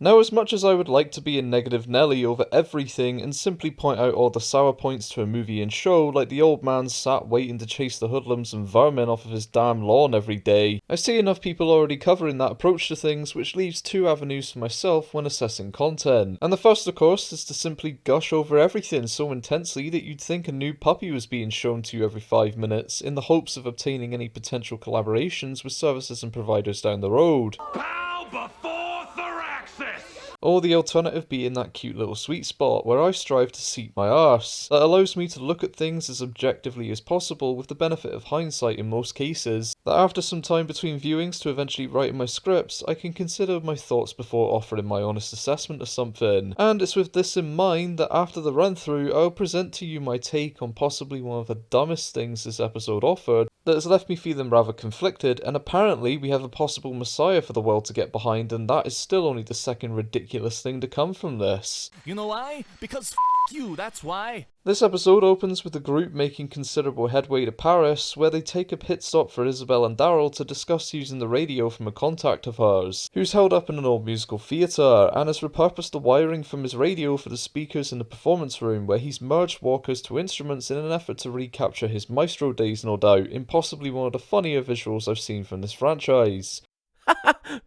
Now, as much as I would like to be a negative Nelly over everything and simply point out all the sour points to a movie and show, like the old man sat waiting to chase the hoodlums and vermin off of his damn lawn every day, I see enough people already covering that approach to things, which leaves two avenues for myself when assessing content. And the first, of course, is to simply gush over everything so intensely that you'd think a new puppy was being shown to you every 5 minutes, in the hopes of obtaining any potential collaborations with services and providers down the road. Bow before Thoraxis! Or the alternative being that cute little sweet spot where I strive to seat my arse, that allows me to look at things as objectively as possible with the benefit of hindsight in most cases, that after some time between viewings to eventually writing my scripts, I can consider my thoughts before offering my honest assessment of something. And it's with this in mind that after the run through, I'll present to you my take on possibly one of the dumbest things this episode offered, that has left me feeling rather conflicted, and apparently we have a possible messiah for the world to get behind, and that is still only the second ridiculous thing to come from this. You know why? Because you, that's why. This episode opens with the group making considerable headway to Paris, where they take a pit stop for Isabel and Daryl to discuss using the radio from a contact of hers, who's held up in an old musical theatre, and has repurposed the wiring from his radio for the speakers in the performance room, where he's merged walkers to instruments in an effort to recapture his maestro days, no doubt, in possibly one of the funnier visuals I've seen from this franchise.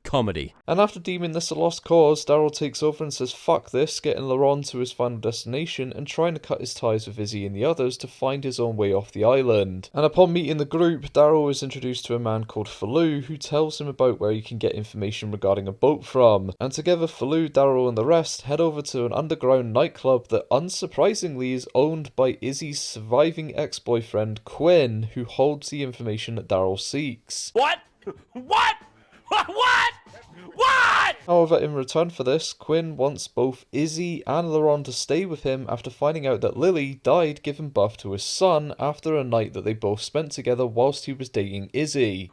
Comedy. And after deeming this a lost cause, Daryl takes over and says fuck this, getting Laurent to his final destination and trying to cut his ties with Izzy and the others to find his own way off the island. And upon meeting the group, Daryl is introduced to a man called Falou, who tells him about where you can get information regarding a boat from. And together Falou, Daryl and the rest head over to an underground nightclub that unsurprisingly is owned by Izzy's surviving ex-boyfriend Quinn, who holds the information that Daryl seeks. What? What? What? What? However, in return for this, Quinn wants both Izzy and Laurent to stay with him after finding out that Lily died giving birth to his son after a night that they both spent together whilst he was dating Izzy.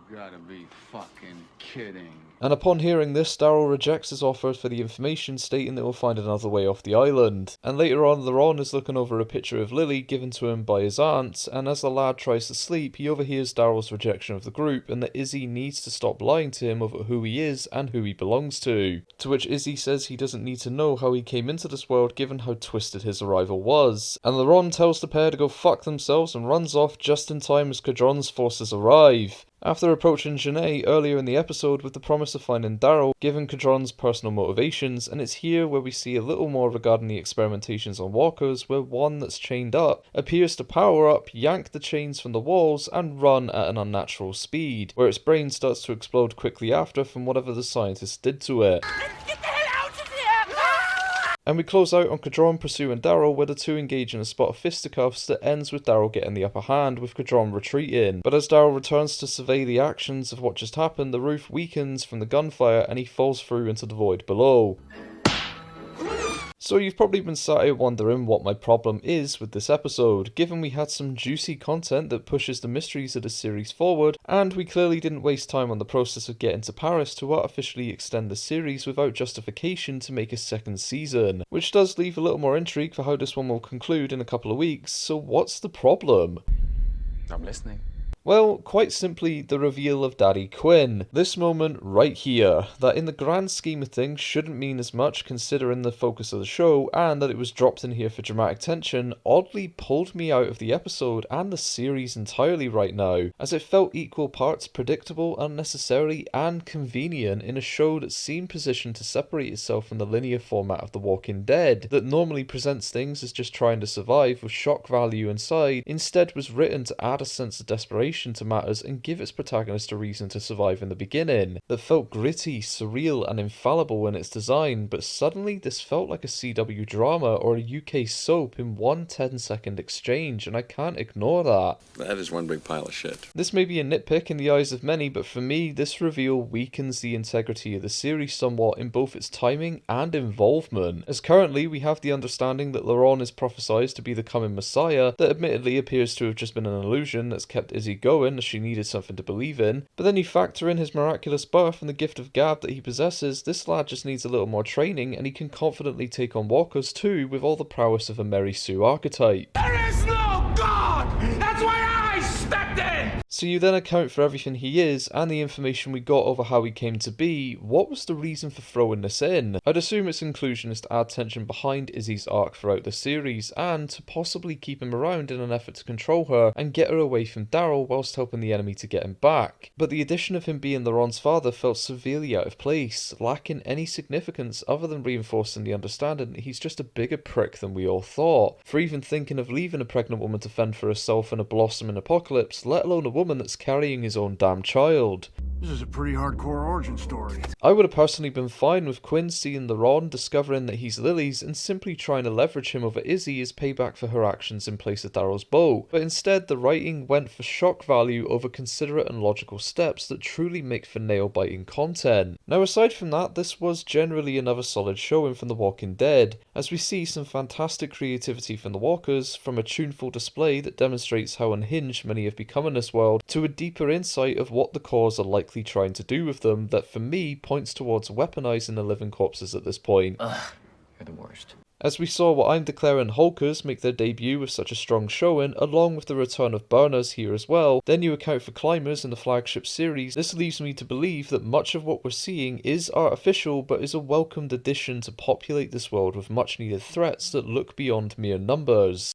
You gotta be fucking kidding. And upon hearing this, Daryl rejects his offer for the information, stating that he'll find another way off the island. And later on, Laurent is looking over a picture of Lily given to him by his aunt, and as the lad tries to sleep, he overhears Daryl's rejection of the group and that Izzy needs to stop lying to him over who he is and who he belongs to. To which Izzy says he doesn't need to know how he came into this world given how twisted his arrival was. And Laurent tells the pair to go fuck themselves and runs off just in time as Cadron's forces arrive. After approaching Janae earlier in the episode with the promise of finding Daryl, given Cadron's personal motivations, and it's here where we see a little more regarding the experimentations on walkers, where one that's chained up appears to power up, yank the chains from the walls, and run at an unnatural speed, where its brain starts to explode quickly after from whatever the scientists did to it. And we close out on Cadron pursuing Daryl, where the two engage in a spot of fisticuffs that ends with Daryl getting the upper hand, with Cadron retreating. But as Daryl returns to survey the actions of what just happened, the roof weakens from the gunfire and he falls through into the void below. So you've probably been sat here wondering what my problem is with this episode, given we had some juicy content that pushes the mysteries of the series forward, and we clearly didn't waste time on the process of getting to Paris to artificially extend the series without justification to make a second season, which does leave a little more intrigue for how this one will conclude in a couple of weeks. So what's the problem? I'm listening. Well, quite simply, the reveal of Daddy Quinn. This moment right here, that in the grand scheme of things shouldn't mean as much considering the focus of the show, and that it was dropped in here for dramatic tension, oddly pulled me out of the episode and the series entirely right now, as it felt equal parts predictable, unnecessary, and convenient in a show that seemed positioned to separate itself from the linear format of The Walking Dead, that normally presents things as just trying to survive with shock value inside, instead was written to add a sense of desperation to matters and give its protagonist a reason to survive in the beginning, that felt gritty, surreal and infallible in its design, but suddenly this felt like a CW drama or a UK soap in one 10-second exchange, and I can't ignore that. That is one big pile of shit. This may be a nitpick in the eyes of many, but for me, this reveal weakens the integrity of the series somewhat in both its timing and involvement, as currently we have the understanding that Laurent is prophesied to be the coming messiah, that admittedly appears to have just been an illusion that's kept Izzy going as she needed something to believe in, but then you factor in his miraculous birth and the gift of gab that he possesses, this lad just needs a little more training and he can confidently take on walkers too with all the prowess of a Mary Sue archetype. There is no God! That's why I stepped in! So you then account for everything he is and the information we got over how he came to be. What was the reason for throwing this in? I'd assume its inclusion is to add tension behind Izzy's arc throughout the series and to possibly keep him around in an effort to control her and get her away from Daryl whilst helping the enemy to get him back. But the addition of him being Laurent's father felt severely out of place, lacking any significance other than reinforcing the understanding that he's just a bigger prick than we all thought, for even thinking of leaving a pregnant woman to fend for herself in a blossoming apocalypse, let alone a woman that's carrying his own damn child. This is a pretty hardcore origin story. I would have personally been fine with Quinn seeing Laurent, discovering that he's Lily's, and simply trying to leverage him over Izzy as payback for her actions in place of Daryl's boat. But instead, the writing went for shock value over considerate and logical steps that truly make for nail-biting content. Now, aside from that, this was generally another solid showing from The Walking Dead, as we see some fantastic creativity from the Walkers, from a tuneful display that demonstrates how unhinged many have become in this world, to a deeper insight of what the cause are likely trying to do with them that for me points towards weaponizing the living corpses at this point. Ugh, you're the worst. As we saw what I'm declaring Hulkers make their debut with such a strong showing, along with the return of Burners here as well, then you account for Climbers in the flagship series, this leaves me to believe that much of what we're seeing is artificial but is a welcomed addition to populate this world with much needed threats that look beyond mere numbers.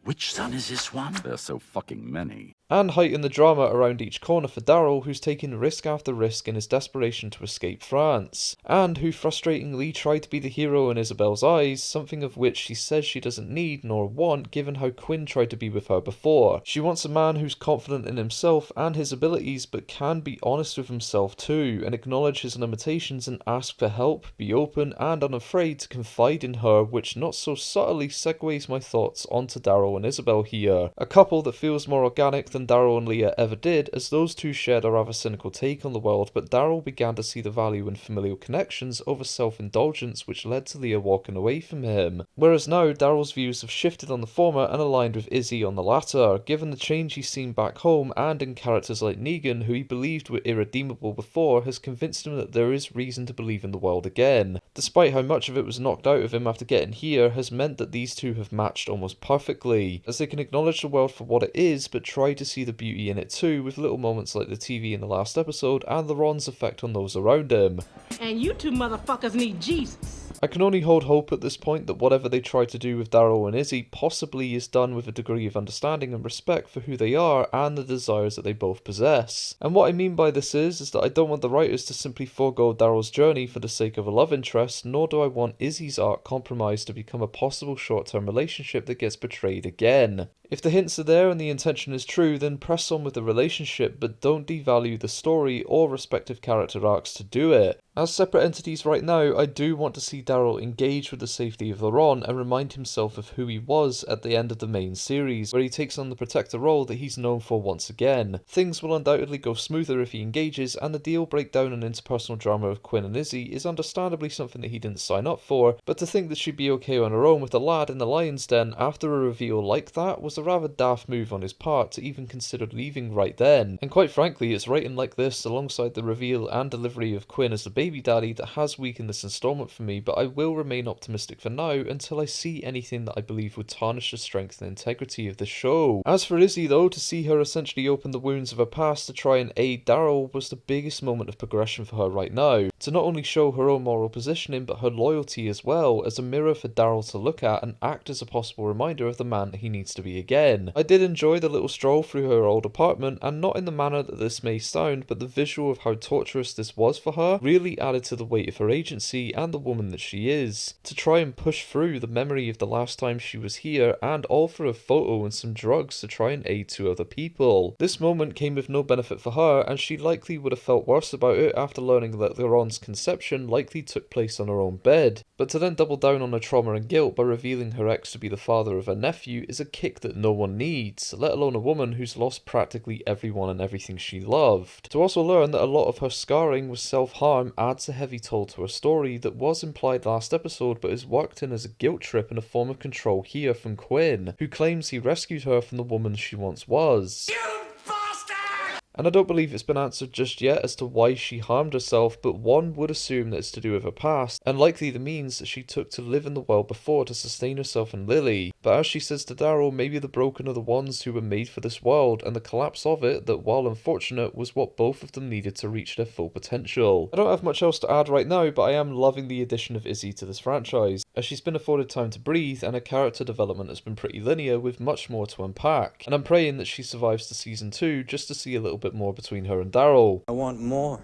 Which son is this one? There's so fucking many. And heighten the drama around each corner for Daryl, who's taking risk after risk in his desperation to escape France, and who frustratingly tried to be the hero in Isabel's eyes, something of which she says she doesn't need nor want given how Quinn tried to be with her before. She wants a man who's confident in himself and his abilities but can be honest with himself too, and acknowledge his limitations and ask for help, be open and unafraid to confide in her, which not so subtly segues my thoughts onto Daryl and Isabel here. A couple that feels more organic than Daryl and Leah ever did, as those two shared a rather cynical take on the world, but Daryl began to see the value in familial connections over self-indulgence, which led to Leah walking away from him. Whereas now, Daryl's views have shifted on the former and aligned with Izzy on the latter, given the change he's seen back home and in characters like Negan, who he believed were irredeemable before, has convinced him that there is reason to believe in the world again. Despite how much of it was knocked out of him after getting here, has meant that these two have matched almost perfectly, as they can acknowledge the world for what it is, but try to see the beauty in it too, with little moments like the TV in the last episode and Laurent's effect on those around him. And you two motherfuckers need Jesus. I can only hold hope at this point that whatever they try to do with Daryl and Izzy possibly is done with a degree of understanding and respect for who they are and the desires that they both possess. And what I mean by this is that I don't want the writers to simply forego Daryl's journey for the sake of a love interest, nor do I want Izzy's arc compromised to become a possible short-term relationship that gets betrayed again. If the hints are there and the intention is true, then press on with the relationship, but don't devalue the story or respective character arcs to do it. As separate entities right now, I do want to see Daryl engage with the safety of Laurent and remind himself of who he was at the end of the main series, where he takes on the protector role that he's known for once again. Things will undoubtedly go smoother if he engages, and the deal breakdown and interpersonal drama of Quinn and Izzy is understandably something that he didn't sign up for, but to think that she'd be okay on her own with a lad in the lion's den after a reveal like that was a rather daft move on his part to even consider leaving right then. And quite frankly, it's writing like this alongside the reveal and delivery of Quinn as the baby daddy that has weakened this installment for me, but I will remain optimistic for now until I see anything that I believe would tarnish the strength and integrity of the show. As for Izzy though, to see her essentially open the wounds of her past to try and aid Daryl was the biggest moment of progression for her right now, to not only show her own moral positioning but her loyalty as well, as a mirror for Daryl to look at and act as a possible reminder of the man that he needs to be again. I did enjoy the little stroll through her old apartment, and not in the manner that this may sound, but the visual of how torturous this was for her really added to the weight of her agency and the woman that she is. To try and push through the memory of the last time she was here, and all for a photo and some drugs to try and aid two other people. This moment came with no benefit for her, and she likely would have felt worse about it after learning that Laurent's conception likely took place on her own bed. But to then double down on her trauma and guilt by revealing her ex to be the father of her nephew is a kick that no one needs, let alone a woman who's lost practically everyone and everything she loved. To also learn that a lot of her scarring was self-harm adds a heavy toll to her story that was implied last episode but is worked in as a guilt trip and a form of control here from Quinn, who claims he rescued her from the woman she once was. and I don't believe it's been answered just yet as to why she harmed herself, but one would assume that it's to do with her past, and likely the means that she took to live in the world before to sustain herself and Lily. But as she says to Daryl, maybe the broken are the ones who were made for this world, and the collapse of it, that while unfortunate, was what both of them needed to reach their full potential. I don't have much else to add right now, but I am loving the addition of Izzy to this franchise, as she's been afforded time to breathe, and her character development has been pretty linear with much more to unpack. And I'm praying that she survives to season 2 just to see a little bit more between her and Daryl. I want more.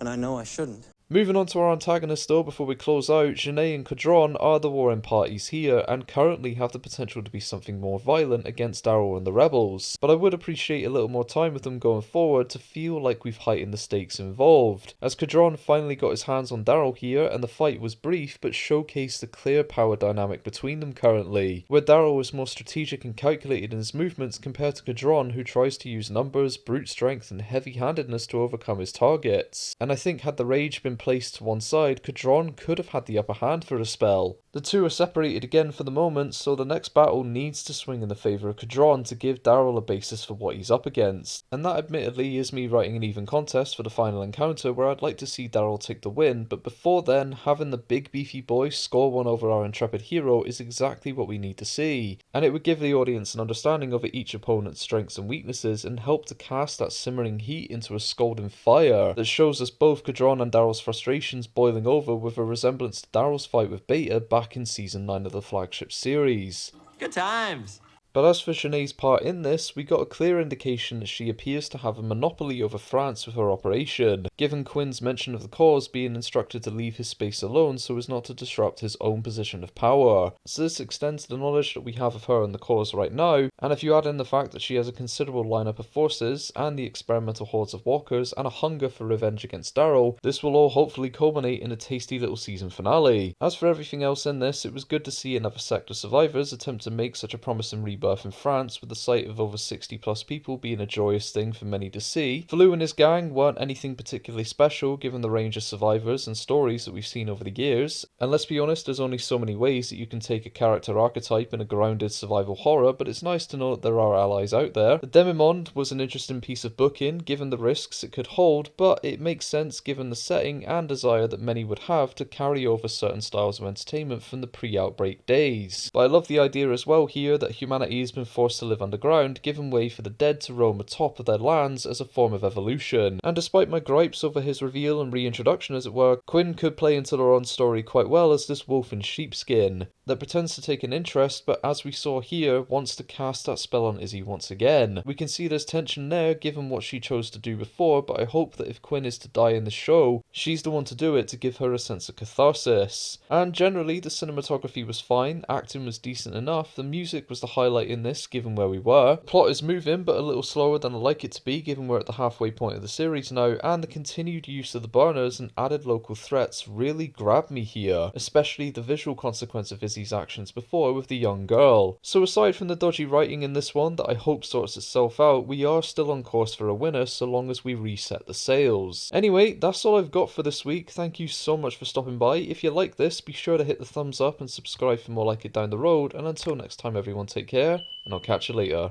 And I know I shouldn't. Moving on to our antagonists though, before we close out, Janae and Cadron are the warring parties here, and currently have the potential to be something more violent against Daryl and the rebels, but I would appreciate a little more time with them going forward to feel like we've heightened the stakes involved, as Cadron finally got his hands on Daryl here, and the fight was brief but showcased the clear power dynamic between them currently, where Daryl was more strategic and calculated in his movements compared to Cadron, who tries to use numbers, brute strength and heavy-handedness to overcome his targets, and I think had the rage been placed to one side, Cadron could have had the upper hand for a spell. The two are separated again for the moment, so the next battle needs to swing in the favour of Cadron to give Daryl a basis for what he's up against, and that admittedly is me writing an even contest for the final encounter where I'd like to see Daryl take the win, but before then, having the big beefy boy score one over our intrepid hero is exactly what we need to see, and it would give the audience an understanding of each opponent's strengths and weaknesses and help to cast that simmering heat into a scalding fire that shows us both Cadron and Daryl's frustrations boiling over with a resemblance to Daryl's fight with Beta back in season 9 of the flagship series. Good times. But as for Janae's part in this, we got a clear indication that she appears to have a monopoly over France with her operation, given Quinn's mention of the cause being instructed to leave his space alone so as not to disrupt his own position of power. So this extends the knowledge that we have of her and the cause right now, and if you add in the fact that she has a considerable lineup of forces, and the experimental hordes of walkers, and a hunger for revenge against Daryl, this will all hopefully culminate in a tasty little season finale. As for everything else in this, it was good to see another sect of survivors attempt to make such a promising rebirth in France, with the sight of over 60 plus people being a joyous thing for many to see. Falou and his gang weren't anything particularly special given the range of survivors and stories that we've seen over the years, and let's be honest, there's only so many ways that you can take a character archetype in a grounded survival horror, but it's nice to know that there are allies out there. The Demimonde was an interesting piece of booking given the risks it could hold, but it makes sense given the setting and desire that many would have to carry over certain styles of entertainment from the pre-outbreak days. But I love the idea as well here that humanity has been forced to live underground, giving way for the dead to roam atop of their lands as a form of evolution. And despite my gripes over his reveal and reintroduction as it were, Quinn could play into their own story quite well as this wolf in sheepskin that pretends to take an interest, but as we saw here, wants to cast that spell on Izzy once again. We can see there's tension there given what she chose to do before, but I hope that if Quinn is to die in the show, she's the one to do it to give her a sense of catharsis. And generally, the cinematography was fine, acting was decent enough, the music was the highlight in this given where we were. The plot is moving, but a little slower than I'd like it to be given we're at the halfway point of the series now, and the continued use of the burners and added local threats really grabbed me here, especially the visual consequence of Izzy's actions before with the young girl. So aside from the dodgy writing in this one that I hope sorts itself out, we are still on course for a winner so long as we reset the sails. Anyway, that's all I've got for this week. Thank you so much for stopping by. If you like this, be sure to hit the thumbs up and subscribe for more like it down the road, and until next time everyone, take care, and I'll catch you later.